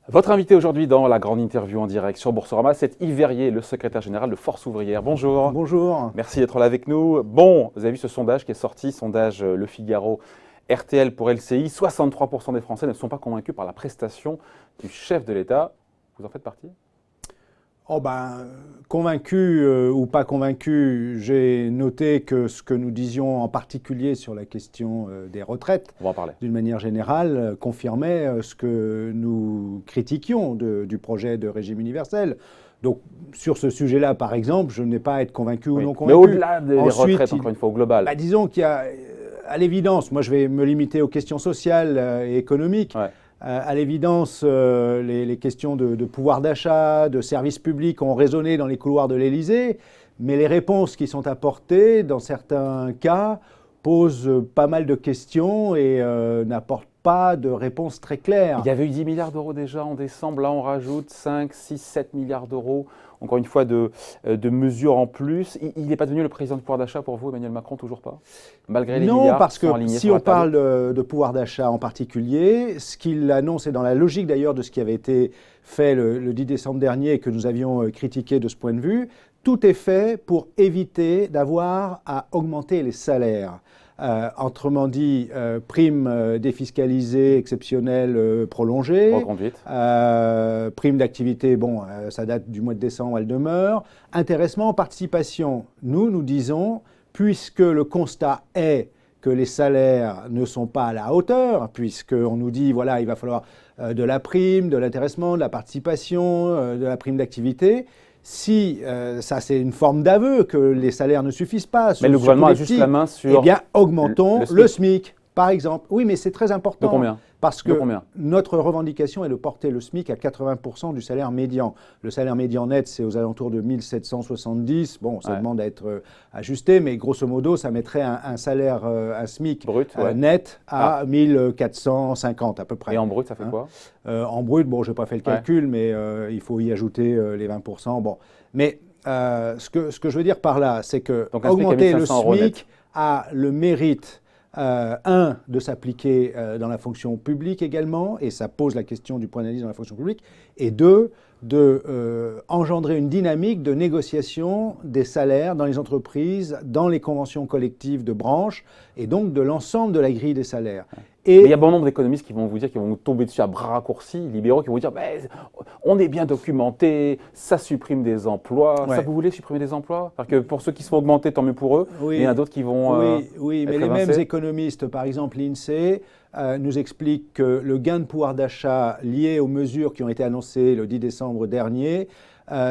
Votre invité aujourd'hui dans la grande interview en direct sur Boursorama, c'est Yves Verrier, le secrétaire général de Force Ouvrière. Bonjour. Bonjour. Merci d'être là avec nous. Bon, vous avez vu ce sondage qui est sorti, sondage Le Figaro, RTL pour LCI. 63% des Français ne sont pas convaincus par la prestation du chef de l'État. Vous en faites partie? Convaincu ou pas convaincu, j'ai noté que ce que nous disions en particulier sur la question des retraites, On va en parler. d'une manière générale, confirmait ce que nous critiquions du projet de régime universel. Donc, sur ce sujet-là, par exemple, je n'ai pas à être convaincu ou non Mais convaincu. au-delà des retraites, encore une fois, au global. Disons qu'il y a, à l'évidence, moi je vais me limiter aux questions sociales et économiques. Ouais. À l'évidence, les questions de pouvoir d'achat, de services publics ont résonné dans les couloirs de l'Élysée, mais les réponses qui sont apportées, dans certains cas, posent pas mal de questions et n'apportent pas de réponses très claires. Il y avait eu 10 milliards d'euros déjà en décembre, là on rajoute 5, 6, 7 milliards d'euros, encore une fois, de mesures en plus. Il n'est pas devenu le président du pouvoir d'achat pour vous, Emmanuel Macron, toujours pas? Malgré les milliards Non, parce qui sont que alignés si sur on la table. parle de pouvoir d'achat en particulier, ce qu'il annonce est dans la logique d'ailleurs de ce qui avait été fait le 10 décembre dernier et que nous avions critiqué de ce point de vue. Tout est fait pour éviter d'avoir à augmenter les salaires. Autrement dit, prime défiscalisée exceptionnelle prolongée, Reconduite. prime d'activité, bon, ça date du mois de décembre, elle demeure. Intéressement, participation, nous disons, puisque le constat est que les salaires ne sont pas à la hauteur, puisqu'on nous dit, voilà, il va falloir de la prime, de l'intéressement, de la participation, de la prime d'activité. Si ça c'est une forme d'aveu que les salaires ne suffisent pas, Mais le gouvernement a juste petits, la main sur eh bien augmentons le le SMIC, par exemple. Oui, mais c'est très important. De combien? Parce De que combien? notre revendication est de porter le SMIC à 80% du salaire médian. Le salaire médian net, c'est aux alentours de 1770. Bon, ça demande à être ajusté, mais grosso modo, ça mettrait un salaire, un SMIC Brut, net à 1450 à peu près. Et en brut, ça fait quoi? En brut, bon, je n'ai pas fait le calcul, mais il faut y ajouter les 20%. Bon. Mais ce que je veux dire par là, c'est que augmenter le SMIC a le mérite de s'appliquer dans la fonction publique également, et ça pose la question du point d'indice dans la fonction publique, et deux, engendrer une dynamique de négociation des salaires dans les entreprises, dans les conventions collectives de branche, et donc de l'ensemble de la grille des salaires. Et il y a bon nombre d'économistes qui vont vous dire, qui vont vous tomber dessus à bras raccourcis, libéraux, qui vont vous dire on est bien documenté, ça supprime des emplois. Ça, vous voulez supprimer des emplois? Parce que pour ceux qui se font augmenter, tant mieux pour eux. Oui, mais il y en a d'autres qui vont. Oui, mais les mêmes économistes, par exemple l'INSEE, nous expliquent que le gain de pouvoir d'achat lié aux mesures qui ont été annoncées le 10 décembre dernier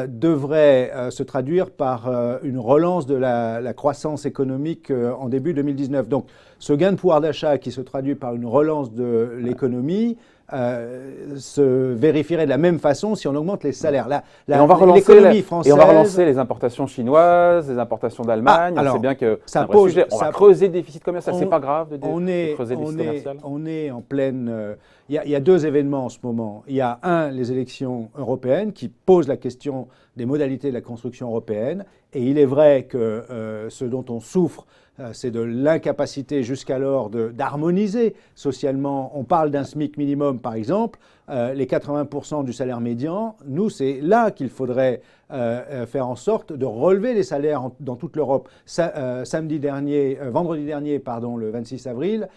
devrait se traduire par une relance de la croissance économique en début 2019. Donc, ce gain de pouvoir d'achat qui se traduit par une relance de l'économie se vérifierait de la même façon si on augmente les salaires. L'économie française... Et on va relancer les importations chinoises, les importations d'Allemagne. On sait bien que c'est un vrai sujet. On va creuser le déficit commercial. C'est pas grave de creuser le déficit commercial. On est en pleine... Il y a deux événements en ce moment. Il y a les élections européennes qui posent la question des modalités de la construction européenne. Et il est vrai que ce dont on souffre, c'est de l'incapacité jusqu'alors d'harmoniser socialement. On parle d'un SMIC minimum, par exemple. Les 80% du salaire médian, nous, c'est là qu'il faudrait faire en sorte de relever les salaires dans toute l'Europe. Vendredi dernier, le 26 avril,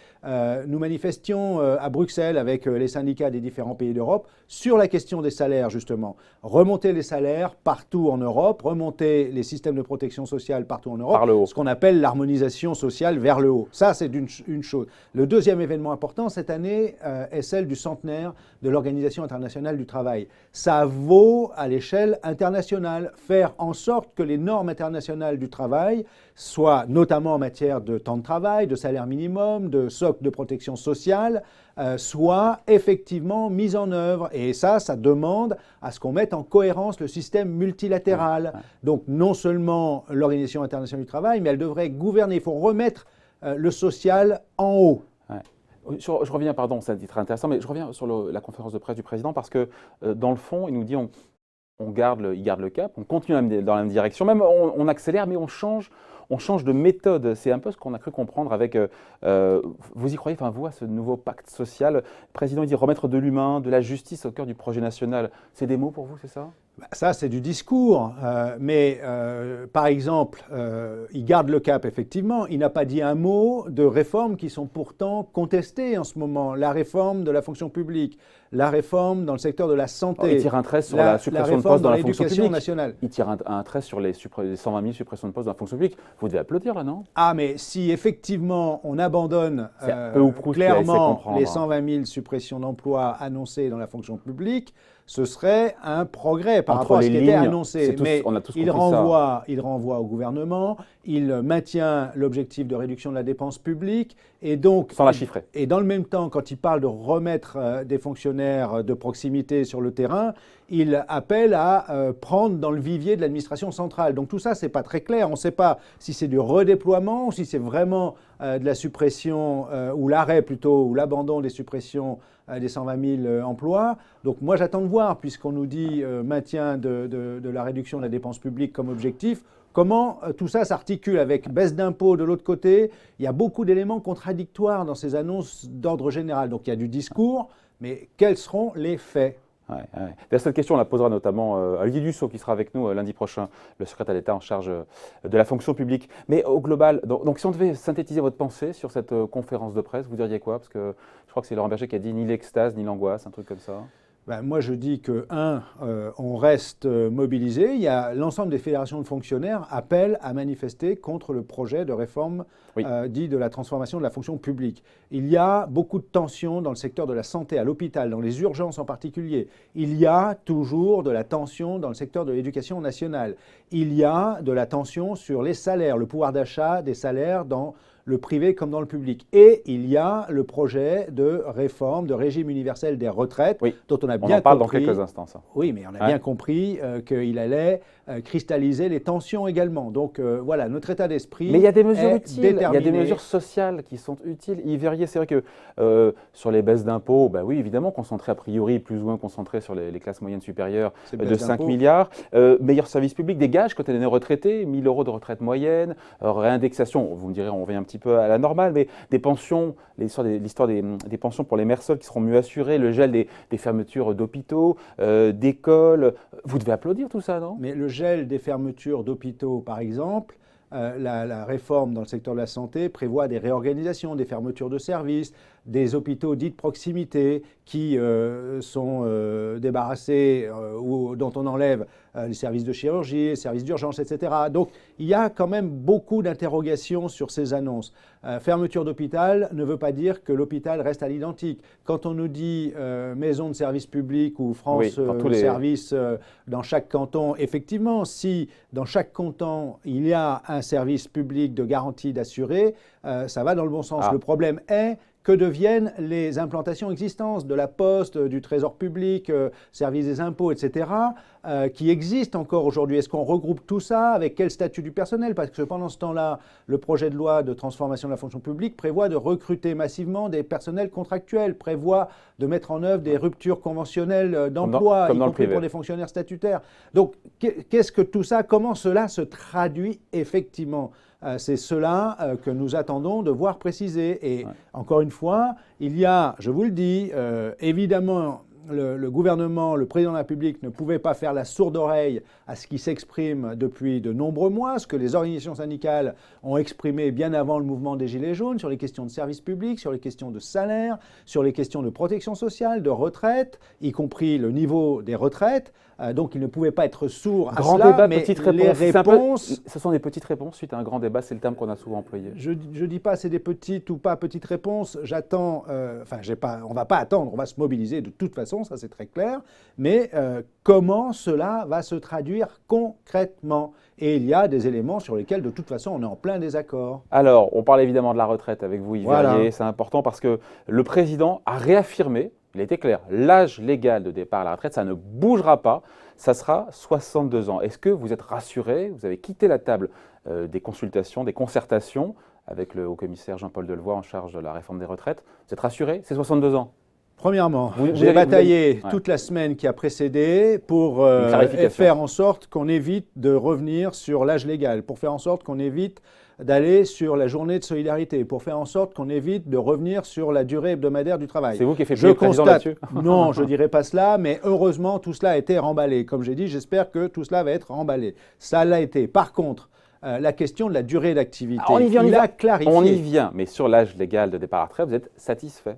nous manifestions à Bruxelles avec les syndicats des différents pays d'Europe sur la question des salaires, justement. Remonter les salaires partout en Europe, remonter les systèmes de protection sociale partout en Europe, par le haut. Ce qu'on appelle l'harmonisation sociale vers le haut. Ça, c'est une chose. Le deuxième événement important cette année est celle du centenaire de l'Organisation internationale du travail. Ça vaut à l'échelle internationale, faire en sorte que les normes internationales du travail soient, notamment en matière de temps de travail, de salaire minimum, de socle de protection sociale, soient effectivement mises en œuvre. Et ça demande à ce qu'on mette en cohérence le système multilatéral. Donc non seulement l'Organisation internationale du travail, mais elle devrait gouverner. Il faut remettre le social en haut. Je reviens, pardon, c'est un titre intéressant, mais je reviens sur la conférence de presse du président parce que dans le fond, il nous dit il garde le cap, on continue dans la même direction, même on accélère, mais on change on change de méthode. C'est un peu ce qu'on a cru comprendre avec, vous y croyez, enfin vous, à ce nouveau pacte social. Le président, il dit remettre de l'humain, de la justice au cœur du projet national. C'est des mots pour vous, c'est ça? Ça, c'est du discours. Par exemple, il garde le cap, effectivement. Il n'a pas dit un mot de réformes qui sont pourtant contestées en ce moment. La réforme de la fonction publique, la réforme dans le secteur de la santé. Oh, il tire un trait sur la suppression de postes dans la fonction publique. Nationale. Il tire un trait sur les 120 000 suppressions de postes dans la fonction publique. Vous devez applaudir, là, non? Ah, mais si effectivement on abandonne clairement les 120 000 suppressions d'emplois annoncées dans la fonction publique, ce serait un progrès par rapport à ce qui était annoncé. Mais il renvoie au gouvernement, il maintient l'objectif de réduction de la dépense publique et donc… Sans la chiffrer. Et dans le même temps, quand il parle de remettre des fonctionnaires de proximité sur le terrain, il appelle à prendre dans le vivier de l'administration centrale. Donc tout ça, c'est pas très clair. On ne sait pas si c'est du redéploiement ou si c'est vraiment de la suppression ou l'arrêt plutôt, ou l'abandon des suppressions des 120 000 emplois. Donc moi, j'attends de voir, puisqu'on nous dit maintien de la réduction de la dépense publique comme objectif. Comment tout ça s'articule avec baisse d'impôts de l'autre côté? Il y a beaucoup d'éléments contradictoires dans ces annonces d'ordre général. Donc il y a du discours, mais quels seront les faits? Cette question, on la posera notamment à Olivier Dussopt, qui sera avec nous lundi prochain, le secrétaire d'État en charge de la fonction publique. Mais au global, donc si on devait synthétiser votre pensée sur cette conférence de presse, vous diriez quoi? Parce que je crois que c'est Laurent Berger qui a dit ni l'extase, ni l'angoisse, un truc comme ça. Moi, je dis que, on reste mobilisé. Il y a l'ensemble des fédérations de fonctionnaires appellent à manifester contre le projet de réforme dit de la transformation de la fonction publique. Il y a beaucoup de tensions dans le secteur de la santé, à l'hôpital, dans les urgences en particulier. Il y a toujours de la tension dans le secteur de l'éducation nationale. Il y a de la tension sur les salaires, le pouvoir d'achat des salaires dans le privé comme dans le public. Et il y a le projet de réforme, de régime universel des retraites, dont on a bien compris… On en parle dans quelques instants, ça. Oui, mais on a bien compris qu'il allait cristalliser les tensions également. Donc voilà, notre état d'esprit… Mais il y a des mesures utiles, il y a des mesures sociales qui sont utiles. Yves Verrier, c'est vrai que sur les baisses d'impôts, oui, évidemment, concentrées a priori, plus ou moins concentrées sur les classes moyennes supérieures de 5 milliards. Meilleur service public, des gages côté des retraités, 1 000 € de retraite moyenne, réindexation, vous me direz, on revient un petit peu à la normale, mais des pensions, l'histoire des pensions pour les mères seules qui seront mieux assurées, le gel des fermetures d'hôpitaux, d'écoles. Vous devez applaudir tout ça, non? Mais le gel des fermetures d'hôpitaux, par exemple, la réforme dans le secteur de la santé prévoit des réorganisations, des fermetures de services, des hôpitaux dits de proximité qui sont débarrassés ou dont on enlève les services de chirurgie, les services d'urgence, etc. Donc il y a quand même beaucoup d'interrogations sur ces annonces. Fermeture d'hôpital ne veut pas dire que l'hôpital reste à l'identique. Quand on nous dit maison de service public ou France service dans chaque canton, effectivement, si dans chaque canton il y a un service public de garantie d'assuré, ça va dans le bon sens. Le problème est que deviennent les implantations existantes de la Poste, du Trésor public, service des impôts, etc., qui existent encore aujourd'hui. Est-ce qu'on regroupe tout ça? Avec quel statut du personnel? Parce que pendant ce temps-là, le projet de loi de transformation de la fonction publique prévoit de recruter massivement des personnels contractuels, prévoit de mettre en œuvre des ruptures conventionnelles d'emploi, y compris pour des fonctionnaires statutaires. Donc, qu'est-ce que tout ça, comment cela se traduit effectivement? C'est cela que nous attendons de voir précisé. Et encore une fois, il y a, je vous le dis, évidemment, le gouvernement, le président de la République ne pouvait pas faire la sourde oreille à ce qui s'exprime depuis de nombreux mois, ce que les organisations syndicales ont exprimé bien avant le mouvement des Gilets jaunes, sur les questions de services publics, sur les questions de salaire, sur les questions de protection sociale, de retraite, y compris le niveau des retraites. Donc il ne pouvait pas être sourd à cela, débat, mais les réponses… Ce sont des petites réponses suite à un grand débat, c'est le terme qu'on a souvent employé. Je ne dis pas c'est des petites ou pas petites réponses, j'attends, on ne va pas attendre, on va se mobiliser de toute façon, ça c'est très clair, mais comment cela va se traduire concrètement? Et il y a des éléments sur lesquels de toute façon on est en plein désaccord. Alors, on parle évidemment de la retraite avec vous Yves Verrier, c'est important parce que le président a réaffirmé, il était clair, l'âge légal de départ à la retraite, ça ne bougera pas, ça sera 62 ans. Est-ce que vous êtes rassuré? Vous avez quitté la table des consultations, des concertations avec le haut-commissaire Jean-Paul Delevoye en charge de la réforme des retraites. Vous êtes rassuré? C'est 62 ans? Premièrement, Vous j'ai bataillé ouais. toute la semaine qui a précédé pour faire en sorte qu'on évite de revenir sur l'âge légal, pour faire en sorte qu'on évite d'aller sur la journée de solidarité, pour faire en sorte qu'on évite de revenir sur la durée hebdomadaire du travail. C'est vous qui avez fait le président là-dessus? Non, je ne dirais pas cela, mais heureusement, tout cela a été remballé. Comme j'ai dit, j'espère que tout cela va être remballé. Ça l'a été. Par contre, la question de la durée d'activité, il a clarifié. On y vient, mais sur l'âge légal de départ à la retraite, vous êtes satisfait?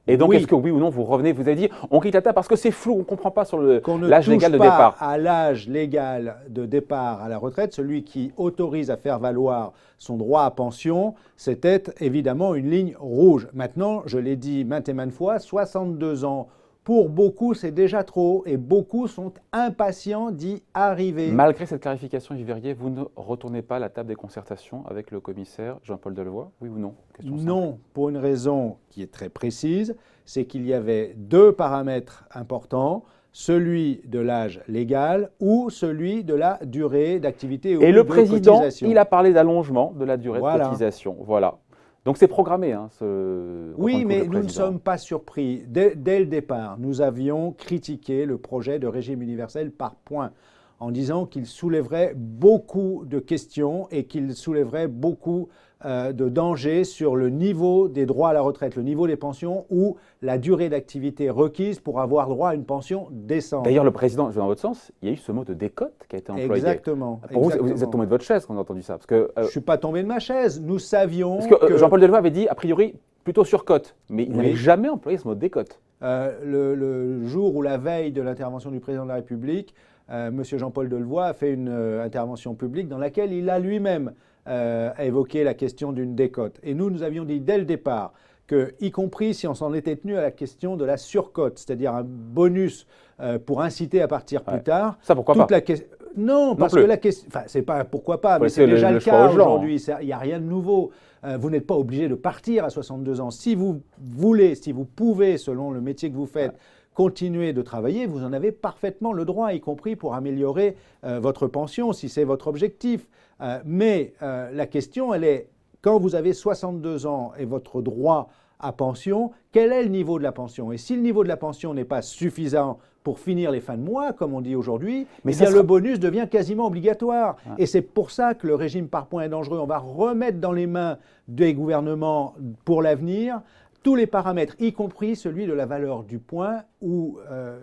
Et donc, est-ce que oui ou non, vous revenez, vous avez dit, on quitte la table parce que c'est flou, on ne comprend pas sur l'âge légal de départ. À l'âge légal de départ à la retraite, celui qui autorise à faire valoir son droit à pension, c'était évidemment une ligne rouge. Maintenant, je l'ai dit maintes et maintes fois, 62 ans, pour beaucoup, c'est déjà trop et beaucoup sont impatients d'y arriver. Malgré cette clarification, Yves Verrier, vous ne retournez pas à la table des concertations avec le commissaire Jean-Paul Delevoye, oui ou non? Non, pour une raison qui est très précise, c'est qu'il y avait deux paramètres importants, celui de l'âge légal ou celui de la durée d'activité ou de cotisation. Et le président, il a parlé d'allongement de la durée de cotisation. Voilà. Donc c'est programmé. Hein, oui, mais nous ne sommes pas surpris. Dès le départ, nous avions critiqué le projet de régime universel par points, en disant qu'il soulèverait beaucoup de questions et qu'il soulèverait beaucoup de dangers sur le niveau des droits à la retraite, le niveau des pensions ou la durée d'activité requise pour avoir droit à une pension décente. D'ailleurs, le président, je vais dans votre sens, il y a eu ce mot de décote qui a été employé. Exactement. Pour vous êtes tombé de votre chaise quand vous avez entendu ça parce que, je ne suis pas tombé de ma chaise. Nous savions parce que Jean-Paul Delevoye avait dit, a priori, plutôt surcote, mais il n'avait jamais employé ce mot de décote. Le jour ou la veille de l'intervention du président de la République, M. Jean-Paul Delevoye a fait une intervention publique dans laquelle il a lui-même évoqué la question d'une décote. Et nous avions dit dès le départ que, y compris si on s'en était tenu à la question de la surcote, c'est-à-dire un bonus pour inciter à partir plus tard. Ça, pourquoi pas? Non, parce que la question... Enfin, c'est pas pourquoi pas, mais c'est déjà le cas aujourd'hui. Il n'y a rien de nouveau. Vous n'êtes pas obligé de partir à 62 ans. Si vous voulez, si vous pouvez, selon le métier que vous faites, continuer de travailler, vous en avez parfaitement le droit, y compris pour améliorer votre pension, si c'est votre objectif. Mais la question, elle est, quand vous avez 62 ans et votre droit à pension, quel est le niveau de la pension? Et si le niveau de la pension n'est pas suffisant pour finir les fins de mois, comme on dit aujourd'hui, le bonus devient quasiment obligatoire. Et c'est pour ça que le régime par points est dangereux. On va remettre dans les mains des gouvernements pour l'avenir tous les paramètres, y compris celui de la valeur du point ou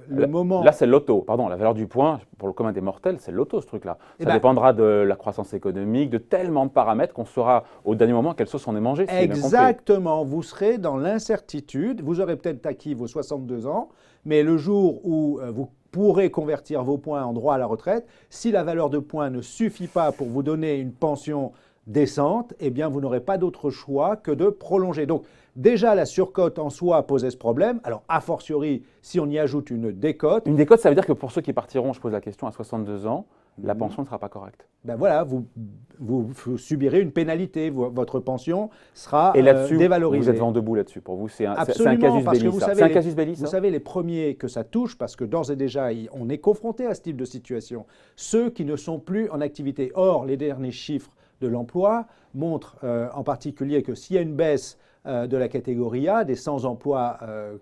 le moment... Là, c'est l'auto. Pardon, la valeur du point, pour le commun des mortels, c'est l'auto, ce truc-là. Ça dépendra de la croissance économique, de tellement de paramètres qu'on saura au dernier moment quelle sauce on est mangé. Si exactement. Vous serez dans l'incertitude. Vous aurez peut-être acquis vos 62 ans, mais le jour où vous pourrez convertir vos points en droit à la retraite, si la valeur de points ne suffit pas pour vous donner une pension décente, eh bien, vous n'aurez pas d'autre choix que de prolonger. Donc, déjà, la surcote en soi posait ce problème. Alors, a fortiori, si on y ajoute une décote... Une décote, ça veut dire que pour ceux qui partiront, je pose la question, à 62 ans, la pension ne sera pas correcte. Ben voilà, vous subirez une pénalité. Votre pension sera dévalorisée. Vous êtes vent debout là-dessus. Pour vous, c'est un casus belli, ça. C'est un casus belli, ça. Vous savez, les premiers que ça touche, parce que d'ores et déjà, on est confronté à ce type de situation, ceux qui ne sont plus en activité. Or, les derniers chiffres de l'emploi montrent en particulier que s'il y a une baisse de la catégorie A, des sans-emploi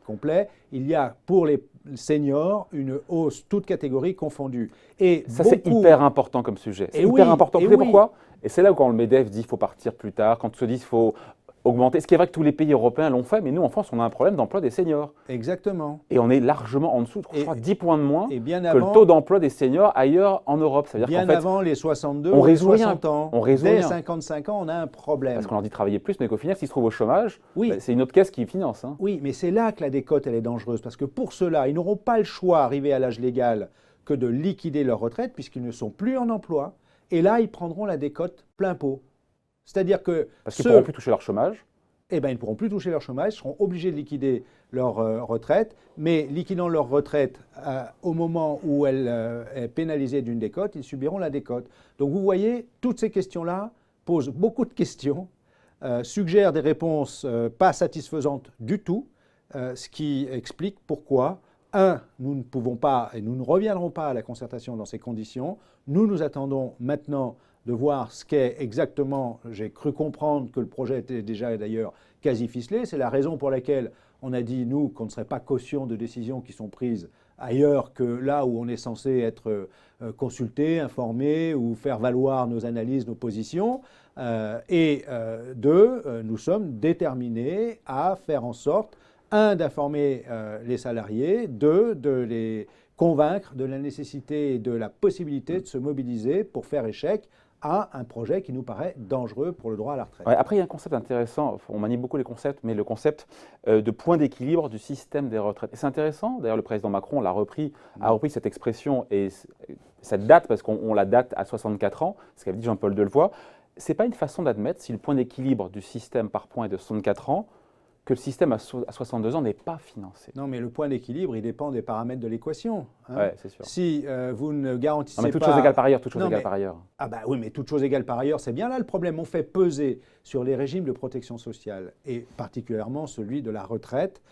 complets, il y a pour les seniors une hausse, toutes catégories confondues. Et ça, c'est hyper important comme sujet. C'est hyper important. Vous savez pourquoi? Et c'est là où quand le MEDEF dit qu'il faut partir plus tard, quand on se dit qu'il faut augmenter. Ce qui est vrai que tous les pays européens l'ont fait, mais nous, en France, on a un problème d'emploi des seniors. Exactement. Et on est largement en dessous, je crois, 10 points de moins que le taux d'emploi des seniors ailleurs en Europe. Ça veut dire qu'en fait, avant les 62 ou les 60 ans, dès 55 ans, on a un problème. Parce qu'on leur dit travailler plus, mais qu'au final, s'ils se trouvent au chômage, c'est une autre caisse qui finance. Hein. Oui, mais c'est là que la décote, elle est dangereuse. Parce que pour cela, ils n'auront pas le choix, arrivé à l'âge légal, que de liquider leur retraite, puisqu'ils ne sont plus en emploi. Et là, ils prendront la décote plein pot. C'est-à-dire que parce qu'ils ne pourront plus toucher leur chômage. Eh bien, ils ne pourront plus toucher leur chômage, seront obligés de liquider leur retraite, mais liquidant leur retraite au moment où elle est pénalisée d'une décote, ils subiront la décote. Donc vous voyez, toutes ces questions-là posent beaucoup de questions, suggèrent des réponses pas satisfaisantes du tout, ce qui explique pourquoi, nous ne pouvons pas et nous ne reviendrons pas à la concertation dans ces conditions. Nous attendons maintenant de voir ce qu'est exactement, j'ai cru comprendre que le projet était déjà d'ailleurs quasi ficelé, c'est la raison pour laquelle On a dit, nous, qu'on ne serait pas caution de décisions qui sont prises ailleurs que là où on est censé être consulté, informé ou faire valoir nos analyses, nos positions. Nous sommes déterminés à faire en sorte, d'informer les salariés, de les convaincre de la nécessité et de la possibilité de se mobiliser pour faire échec à un projet qui nous paraît dangereux pour le droit à la retraite. Ouais, après, il y a un concept intéressant, on manie beaucoup les concepts, mais le concept de point d'équilibre du système des retraites. Et c'est intéressant, d'ailleurs le président Macron a repris cette expression et cette date, parce qu'on la date à 64 ans, ce qu'avait dit Jean-Paul Delevoye. Ce n'est pas une façon d'admettre, si le point d'équilibre du système par point est de 64 ans, que le système à 62 ans n'est pas financé. Non, mais le point d'équilibre, il dépend des paramètres de l'équation. Hein. Oui, c'est sûr. Si vous ne garantissez non, mais toute pas... chose égale par ailleurs, toute chose égale par ailleurs. Ah bah oui, mais toute chose égale par ailleurs, c'est bien là le problème. On fait peser sur les régimes de protection sociale, et particulièrement celui de la retraite,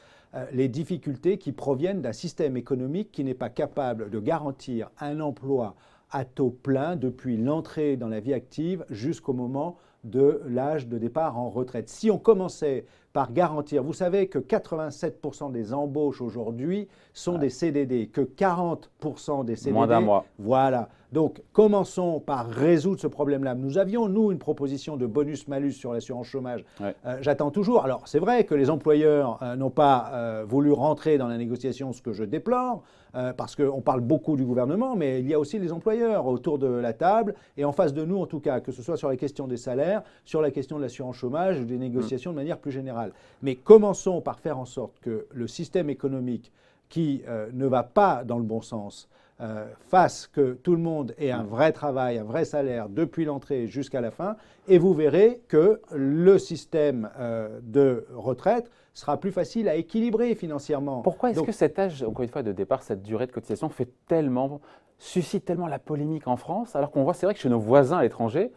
les difficultés qui proviennent d'un système économique qui n'est pas capable de garantir un emploi à taux plein depuis l'entrée dans la vie active jusqu'au moment de l'âge de départ en retraite. Si on commençait par garantir, vous savez que 87% des embauches aujourd'hui sont des CDD, que 40% des CDD… Moins d'un mois. Voilà. Donc, commençons par résoudre ce problème-là. Nous avions, nous, une proposition de bonus-malus sur l'assurance chômage. Ouais. J'attends toujours. Alors, c'est vrai que les employeurs n'ont pas voulu rentrer dans la négociation, ce que je déplore, parce qu'on parle beaucoup du gouvernement, mais il y a aussi les employeurs autour de la table, et en face de nous, en tout cas, que ce soit sur la question des salaires, sur la question de l'assurance chômage, ou des négociations de manière plus générale. Mais commençons par faire en sorte que le système économique qui ne va pas dans le bon sens fasse que tout le monde ait un vrai travail, un vrai salaire depuis l'entrée jusqu'à la fin, et vous verrez que le système de retraite sera plus facile à équilibrer financièrement. Pourquoi est-ce que cet âge, encore une fois, de départ, cette durée de cotisation suscite tellement la polémique en France, alors qu'on voit, c'est vrai que chez nos voisins à l'étranger,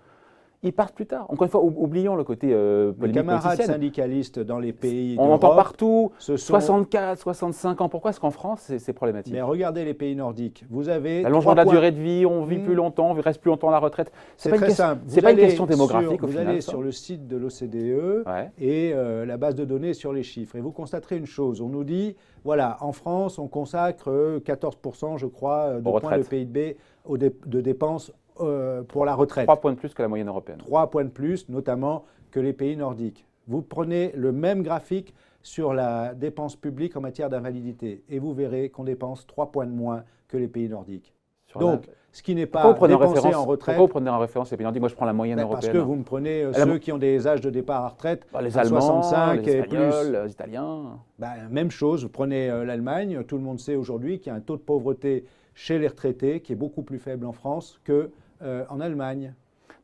ils partent plus tard. Encore une fois, oublions le côté polémique. Les camarades syndicalistes dans les pays on entend partout, 64, 65 ans. Pourquoi est-ce qu'en France, c'est problématique? Mais regardez les pays nordiques. Vous avez l'allongement de la durée de vie, on vit plus longtemps, on reste plus longtemps à la retraite. C'est très simple. C'est pas une question démographique au final. Vous allez sur le site de l'OCDE et la base de données sur les chiffres. Et vous constaterez une chose. On nous dit, voilà, en France, on consacre 14%, je crois, de points de PIB de dépenses pour la retraite. 3 points de plus que la moyenne européenne. 3 points de plus, notamment que les pays nordiques. Vous prenez le même graphique sur la dépense publique en matière d'invalidité et vous verrez qu'on dépense 3 points de moins que les pays nordiques. Donc, ce qui n'est pas dépensé en retraite… Pourquoi vous prenez en référence les pays nordiques? Moi, je prends la moyenne européenne. Parce que vous me prenez ceux qui ont des âges de départ à retraite, les Allemands, 65 les et Espagnols, plus. les Italiens. Même chose, vous prenez l'Allemagne, tout le monde sait aujourd'hui qu'il y a un taux de pauvreté chez les retraités qui est beaucoup plus faible en France que en Allemagne,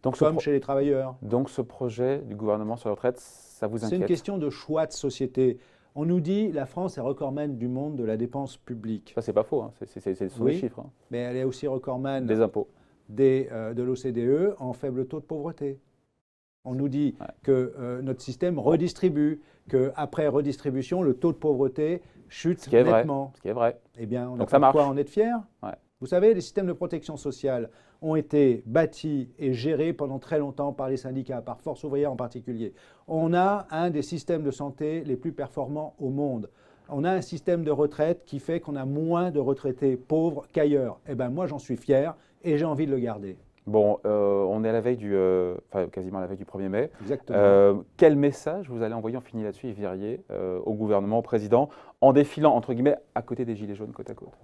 comme chez les travailleurs. Donc ce projet du gouvernement sur la retraite, ça vous inquiète? C'est une question de choix de société. On nous dit la France est recordman du monde de la dépense publique. Ça, c'est pas faux, hein. Ce sont des chiffres. Hein. Mais elle est aussi recordman des impôts. De l'OCDE en faible taux de pauvreté. On nous dit que notre système redistribue, qu'après redistribution, le taux de pauvreté chute nettement. Ce qui est vrai. Eh bien, on a pas de quoi en être fier. Vous savez, les systèmes de protection sociale ont été bâtis et gérés pendant très longtemps par les syndicats, par Force ouvrière en particulier. On a un des systèmes de santé les plus performants au monde. On a un système de retraite qui fait qu'on a moins de retraités pauvres qu'ailleurs. Eh bien, moi, j'en suis fier et j'ai envie de le garder. Bon, on est à la veille quasiment à la veille du 1er mai. Exactement. Quel message vous allez envoyer, on finit là-dessus, Yves Verrier, au gouvernement, au président, en défilant, entre guillemets, à côté des Gilets jaunes, côte à côte?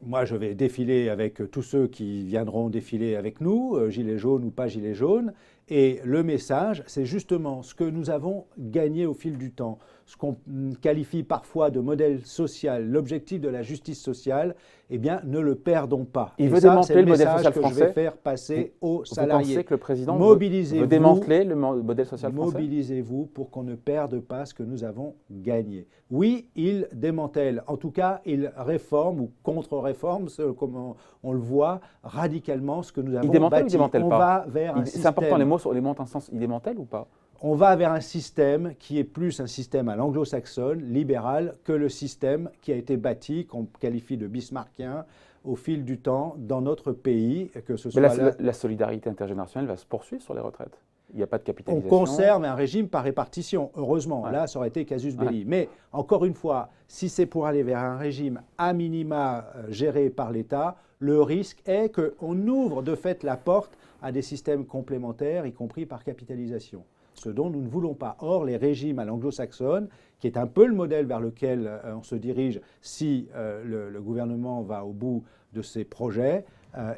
Moi, je vais défiler avec tous ceux qui viendront défiler avec nous, gilets jaunes ou pas gilets jaunes. Et le message, c'est justement ce que nous avons gagné au fil du temps, ce qu'on qualifie parfois de modèle social, l'objectif de la justice sociale, eh bien, ne le perdons pas. Il veut démanteler le modèle social français. Je vais faire passer aux salariés. Vous pensez que le président veut démanteler le modèle social français? Mobilisez-vous pour qu'on ne perde pas ce que nous avons gagné. Oui, il démantèle. En tout cas, il réforme ou contre-réforme, comme on le voit, radicalement ce que nous avons bâti. Il démantèle ou il démantèle pas? On va vers un système… C'est important, les mots montent en sens. Il démantèle ou pas? On va vers un système qui est plus un système à l'anglo-saxonne, libéral, que le système qui a été bâti, qu'on qualifie de bismarckien, au fil du temps dans notre pays, que ce soit la solidarité intergénérationnelle va se poursuivre sur les retraites. il n'y a pas de On capitalisation. conserve un régime par répartition, heureusement. Ouais. Là, ça aurait été casus belli. Mais encore une fois, si c'est pour aller vers un régime à minima géré par l'État, le risque est qu'on ouvre de fait la porte à des systèmes complémentaires, y compris par capitalisation. Ce dont nous ne voulons pas. Or, les régimes à l'anglo-saxonne, qui est un peu le modèle vers lequel on se dirige si le gouvernement va au bout de ses projets,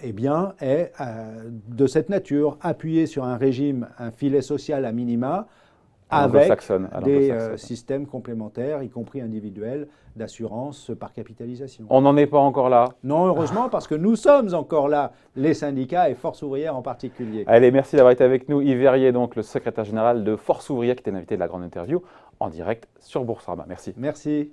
eh bien, est de cette nature, appuyé sur un régime, un filet social à minima, avec des systèmes complémentaires, y compris individuels, d'assurance par capitalisation. On n'en est pas encore là. Non, heureusement, parce que nous sommes encore là, les syndicats et Force ouvrière en particulier. Allez, merci d'avoir été avec nous. Yves Verrier, donc le secrétaire général de Force ouvrière, qui était l'invité de la grande interview en direct sur Boursorama. Merci. Merci.